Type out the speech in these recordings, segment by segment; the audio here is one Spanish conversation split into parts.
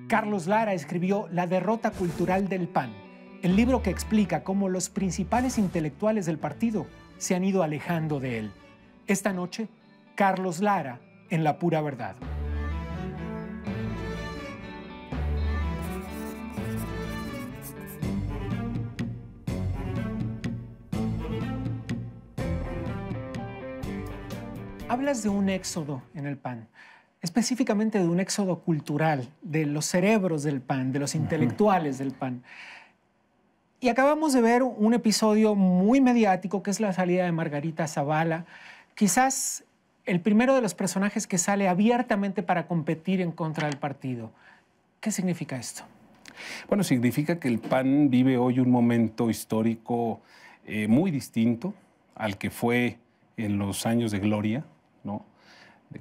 Carlos Lara escribió La derrota cultural del PAN, el libro que explica cómo los principales intelectuales del partido se han ido alejando de él. Esta noche, Carlos Lara en La Pura Verdad. Hablas de un éxodo en el PAN, específicamente de un éxodo cultural, de los cerebros del PAN, de los intelectuales del PAN. Y acabamos de ver un episodio muy mediático, que es la salida de Margarita Zavala, quizás el primero de los personajes que sale abiertamente para competir en contra del partido. ¿Qué significa esto? Bueno, significa que el PAN vive hoy un momento histórico muy distinto al que fue en los años de gloria, ¿no?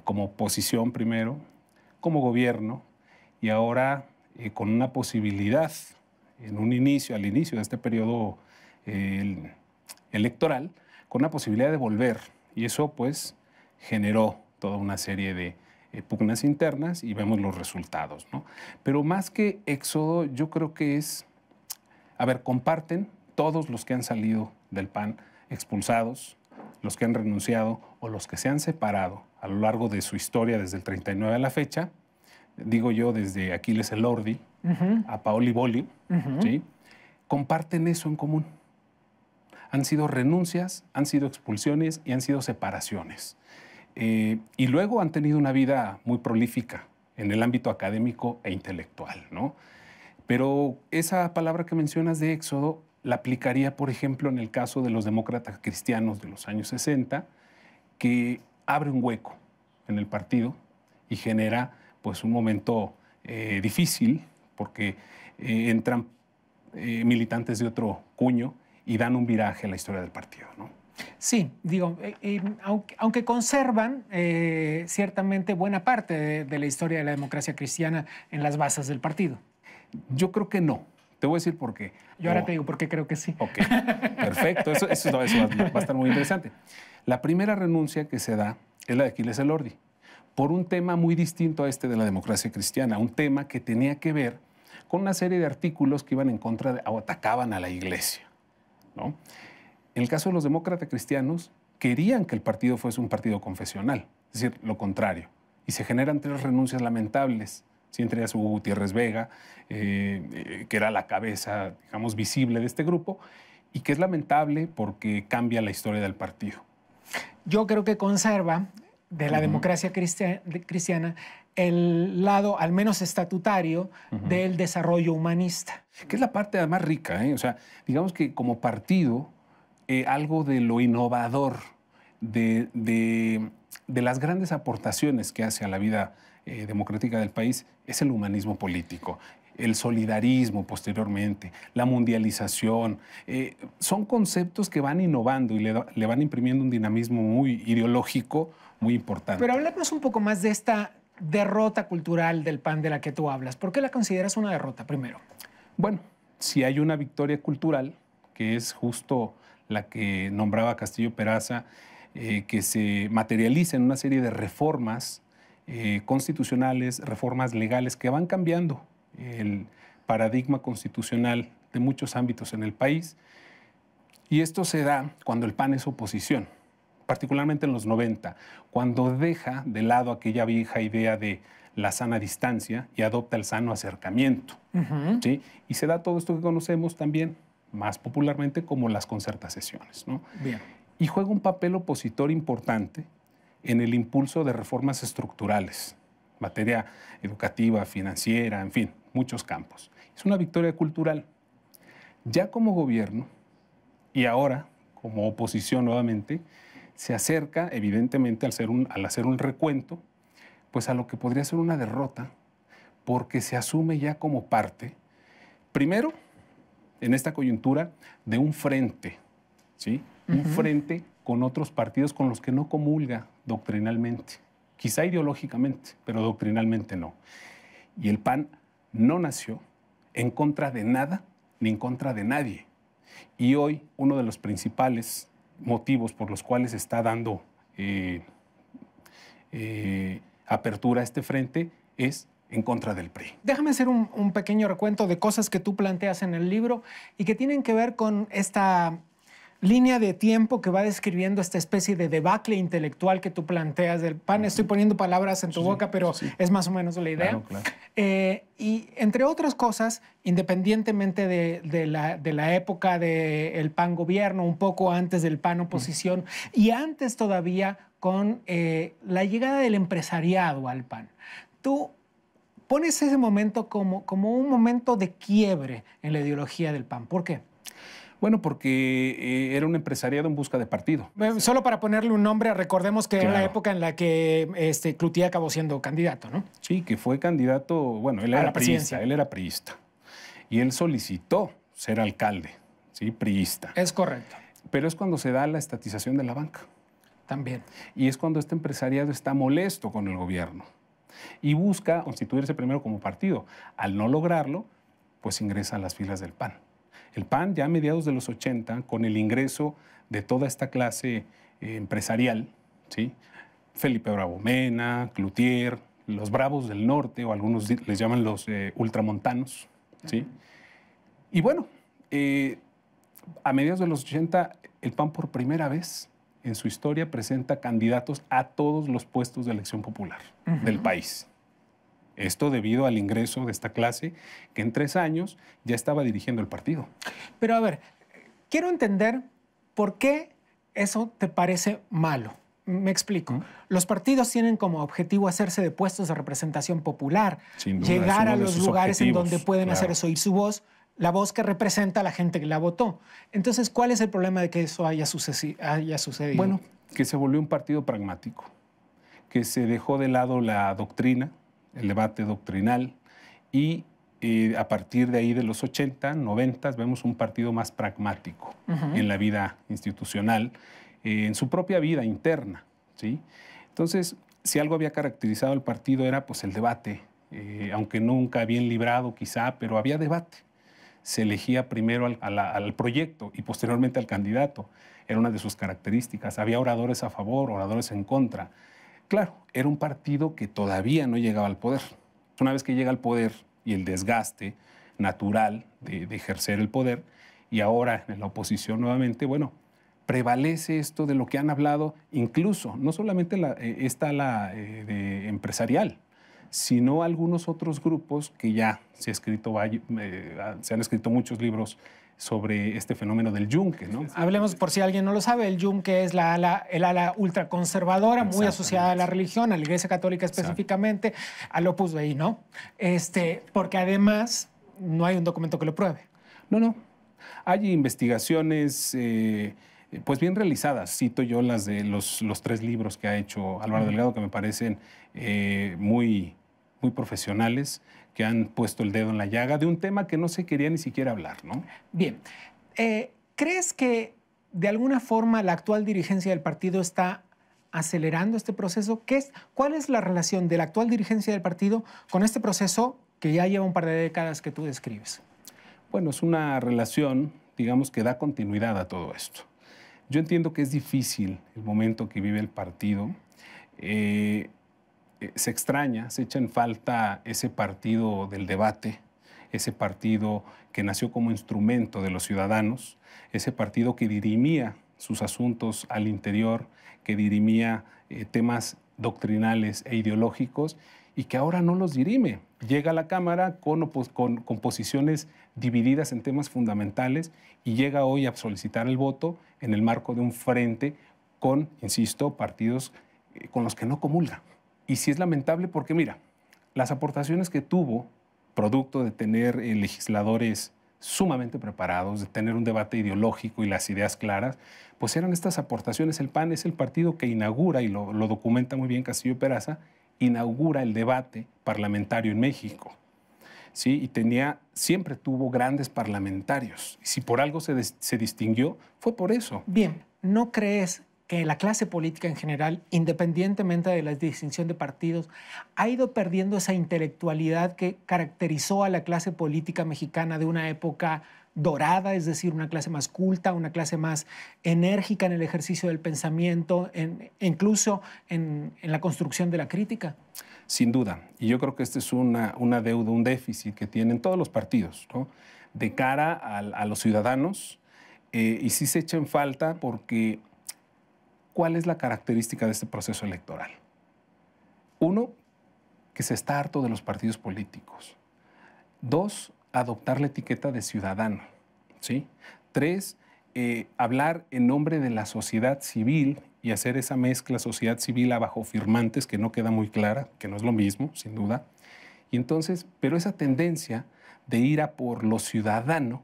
Como oposición primero, como gobierno, y ahora con una posibilidad al inicio de este periodo electoral, con una posibilidad de volver. Y eso pues generó toda una serie de pugnas internas y vemos los resultados, ¿no? Pero más que éxodo, yo creo que es, comparten todos los que han salido del PAN expulsados, los que han renunciado o los que se han separado a lo largo de su historia desde el 39 a la fecha, digo yo desde Aquiles Elordi a Paoli Bolio, ¿sí? Comparten eso en común. Han sido renuncias, han sido expulsiones y han sido separaciones. Y luego han tenido una vida muy prolífica en el ámbito académico e intelectual, ¿no? Pero esa palabra que mencionas de éxodo la aplicaría, por ejemplo, en el caso de los demócratas cristianos de los años 60, que abre un hueco en el partido y genera pues, un momento difícil, porque entran militantes de otro cuño y dan un viraje a la historia del partido, ¿no? Sí, digo, aunque conservan ciertamente buena parte de la historia de la democracia cristiana en las bases del partido. Yo creo que no. Te voy a decir por qué. Yo ahora te digo por qué creo que sí. Ok, perfecto. Eso va a estar muy interesante. La primera renuncia que se da es la de Aquiles Elordi, por un tema muy distinto a este de la democracia cristiana, un tema que tenía que ver con una serie de artículos que iban en contra de, o atacaban a la iglesia, ¿no? En el caso de los demócratas cristianos, querían que el partido fuese un partido confesional, es decir, lo contrario. Y se generan 3 renuncias lamentables. Sí, entre ellas Hugo Gutiérrez Vega, que era la cabeza, digamos, visible de este grupo, y que es lamentable porque cambia la historia del partido. Yo creo que conserva de la democracia cristiana el lado, al menos estatutario, del desarrollo humanista. Que es la parte además rica, ¿eh? O sea, digamos que como partido, algo de lo innovador, de las grandes aportaciones que hace a la vida democrática del país es el humanismo político, el solidarismo posteriormente, la mundialización. Son conceptos que van innovando y le van imprimiendo un dinamismo muy ideológico, muy importante. Pero hablemos un poco más de esta derrota cultural del PAN de la que tú hablas. ¿Por qué la consideras una derrota, primero? Bueno, si hay una victoria cultural, que es justo la que nombraba Castillo Peraza, que se materializa en una serie de reformas constitucionales, reformas legales que van cambiando el paradigma constitucional de muchos ámbitos en el país. Y esto se da cuando el PAN es oposición, particularmente en los 90, cuando deja de lado aquella vieja idea de la sana distancia y adopta el sano acercamiento. ¿Sí? Y se da todo esto que conocemos también, más popularmente, como las concertaciones, ¿no? Bien. Y juega un papel opositor importante en el impulso de reformas estructurales, materia educativa, financiera, en fin, muchos campos. Es una victoria cultural. Ya como gobierno, y ahora como oposición nuevamente, se acerca, evidentemente, al hacer un recuento, pues a lo que podría ser una derrota, porque se asume ya como parte, primero, en esta coyuntura, de un frente, ¿sí? Un frente con otros partidos con los que no comulga doctrinalmente, quizá ideológicamente, pero doctrinalmente no. Y el PAN no nació en contra de nada ni en contra de nadie. Y hoy uno de los principales motivos por los cuales está dando apertura a este frente es en contra del PRI. Déjame hacer un pequeño recuento de cosas que tú planteas en el libro y que tienen que ver con esta línea de tiempo que va describiendo esta especie de debacle intelectual que tú planteas del PAN. Estoy poniendo palabras en tu boca, pero es más o menos la idea. Claro, claro. Y entre otras cosas, independientemente de la época del PAN gobierno, un poco antes del PAN oposición y antes todavía con la llegada del empresariado al PAN, tú pones ese momento como un momento de quiebre en la ideología del PAN. ¿Por qué? Bueno, porque era un empresariado en busca de partido. Solo para ponerle un nombre, recordemos que Claro. era la época en la que Cloutier acabó siendo candidato, ¿no? Sí, que fue candidato, bueno, él A era la presidencia. priista, él era priista. Y él solicitó ser alcalde, ¿sí? Priista. Es correcto, Pero es cuando se da la estatización de la banca. también. Y es cuando este empresariado está molesto con el gobierno y busca constituirse primero como partido. Al no lograrlo, pues ingresa a las filas del PAN. El PAN ya a mediados de los 80, con el ingreso de toda esta clase empresarial, ¿sí? Felipe Bravo Mena, Cloutier, los Bravos del Norte, o algunos les llaman los ultramontanos, ¿sí? Y bueno, a mediados de los 80, el PAN por primera vez en su historia presenta candidatos a todos los puestos de elección popular del país. Esto debido al ingreso de esta clase que en 3 años ya estaba dirigiendo el partido. Pero a ver, quiero entender por qué eso te parece malo. Me explico. Los partidos tienen como objetivo hacerse de puestos de representación popular, Sin duda, es llegar uno a de los sus lugares en objetivos, donde pueden claro. hacer oír su voz, la voz que representa a la gente que la votó. Entonces, ¿cuál es el problema de que eso haya sucedido? Bueno, que se volvió un partido pragmático, que se dejó de lado la doctrina, el debate doctrinal, y a partir de ahí de los 80, 90, vemos un partido más pragmático en la vida institucional, en su propia vida interna, ¿sí? Entonces, si algo había caracterizado al partido era pues el debate, aunque nunca bien librado quizá, pero había debate. Se elegía primero al proyecto y posteriormente al candidato. Era una de sus características. Había oradores a favor, oradores en contra. Claro, era un partido que todavía no llegaba al poder. Una vez que llega al poder y el desgaste natural de ejercer el poder, y ahora en la oposición nuevamente, bueno, prevalece esto de lo que han hablado, incluso, no solamente de empresarial, sino algunos otros grupos que ya se han escrito muchos libros sobre este fenómeno del yunque, ¿no? Hablemos, por si alguien no lo sabe, el yunque es el ala ultraconservadora, muy asociada a la religión, a la Iglesia Católica específicamente, al Opus Dei, ¿no? Porque además no hay un documento que lo pruebe. No. Hay investigaciones pues bien realizadas. Cito yo las de los 3 libros que ha hecho Álvaro Delgado, que me parecen muy profesionales, que han puesto el dedo en la llaga de un tema que no se quería ni siquiera hablar, ¿no? Bien. ¿Crees que de alguna forma la actual dirigencia del partido está acelerando este proceso? ¿Cuál es la relación de la actual dirigencia del partido con este proceso que ya lleva un par de décadas que tú describes? Bueno, es una relación, digamos, que da continuidad a todo esto. Yo entiendo que es difícil el momento que vive el partido. Se extraña, se echa en falta ese partido del debate, ese partido que nació como instrumento de los ciudadanos, ese partido que dirimía sus asuntos al interior, que dirimía temas doctrinales e ideológicos y que ahora no los dirime. Llega a la Cámara con posiciones divididas en temas fundamentales y llega hoy a solicitar el voto en el marco de un frente con, insisto, partidos con los que no comulga. Y sí es lamentable porque, mira, las aportaciones que tuvo, producto de tener legisladores sumamente preparados, de tener un debate ideológico y las ideas claras, pues eran estas aportaciones. El PAN es el partido que inaugura, y lo documenta muy bien Castillo Peraza, inaugura el debate parlamentario en México. ¿Sí? Y siempre tuvo grandes parlamentarios. Y si por algo se distinguió, fue por eso. Bien, ¿no crees que la clase política en general, independientemente de la distinción de partidos, ha ido perdiendo esa intelectualidad que caracterizó a la clase política mexicana de una época dorada, es decir, una clase más culta, una clase más enérgica en el ejercicio del pensamiento, incluso en la construcción de la crítica? Sin duda. Y yo creo que este es una deuda, un déficit que tienen todos los partidos, ¿no? De cara a los ciudadanos. Y sí se echa en falta porque ¿cuál es la característica de este proceso electoral? Uno, que se está harto de los partidos políticos. Dos, adoptar la etiqueta de ciudadano, ¿sí? Tres, hablar en nombre de la sociedad civil y hacer esa mezcla sociedad civil abajo firmantes que no queda muy clara, que no es lo mismo, sin duda. Y entonces, pero esa tendencia de ir a por lo ciudadano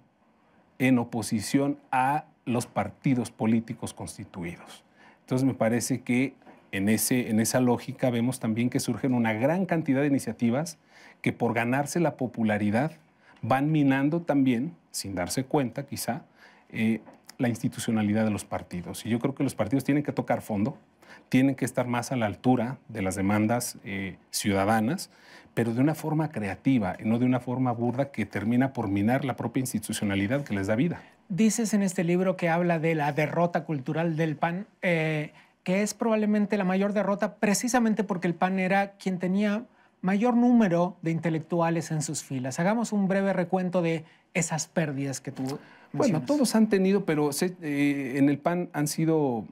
en oposición a los partidos políticos constituidos. Entonces me parece que en esa lógica vemos también que surgen una gran cantidad de iniciativas que por ganarse la popularidad van minando también, sin darse cuenta quizá, la institucionalidad de los partidos. Y yo creo que los partidos tienen que tocar fondo, tienen que estar más a la altura de las demandas ciudadanas, pero de una forma creativa y no de una forma burda que termina por minar la propia institucionalidad que les da vida. Dices en este libro que habla de la derrota cultural del PAN, que es probablemente la mayor derrota precisamente porque el PAN era quien tenía mayor número de intelectuales en sus filas. Hagamos un breve recuento de esas pérdidas que tú mencionas. Bueno, todos han tenido, pero en el PAN han sido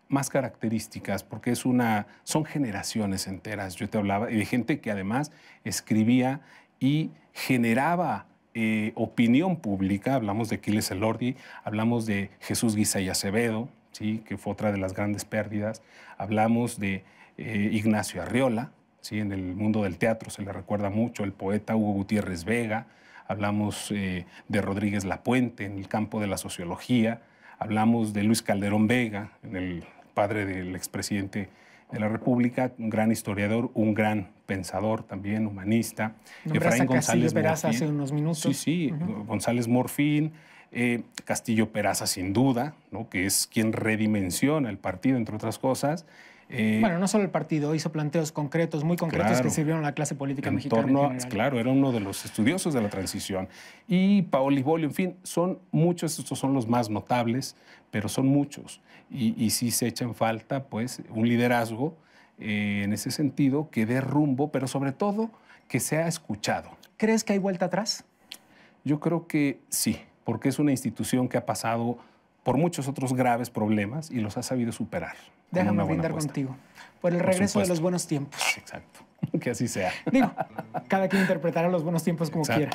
más características porque son generaciones enteras. Yo te hablaba de gente que además escribía y generaba opinión pública. Hablamos de Aquiles Elordi, hablamos de Jesús Guisay Acevedo, ¿sí? Que fue otra de las grandes pérdidas. Hablamos de Ignacio Arriola, ¿sí? En el mundo del teatro se le recuerda mucho, el poeta Hugo Gutiérrez Vega. Hablamos de Rodríguez Lapuente en el campo de la sociología. Hablamos de Luis Calderón Vega, el padre del expresidente de la República, un gran historiador, un gran pensador también, humanista. Efraín González Peraza hace unos minutos. Sí, sí, González Morfín, Castillo Peraza sin duda, ¿no? Que es quien redimensiona el partido, entre otras cosas. Bueno, no solo el partido, hizo planteos concretos, muy concretos, claro, que sirvieron a la clase política mexicana. Claro, era uno de los estudiosos de la transición. Y Paoli Bolio, en fin, son muchos, estos son los más notables, pero son muchos. Y sí se echa en falta, pues, un liderazgo en ese sentido que dé rumbo, pero sobre todo que sea escuchado. ¿Crees que hay vuelta atrás? Yo creo que sí, porque es una institución que ha pasado por muchos otros graves problemas y los ha sabido superar. Déjame brindar contigo por el regreso de los buenos tiempos. Exacto, que así sea. Digo, cada quien interpretará los buenos tiempos como quiera.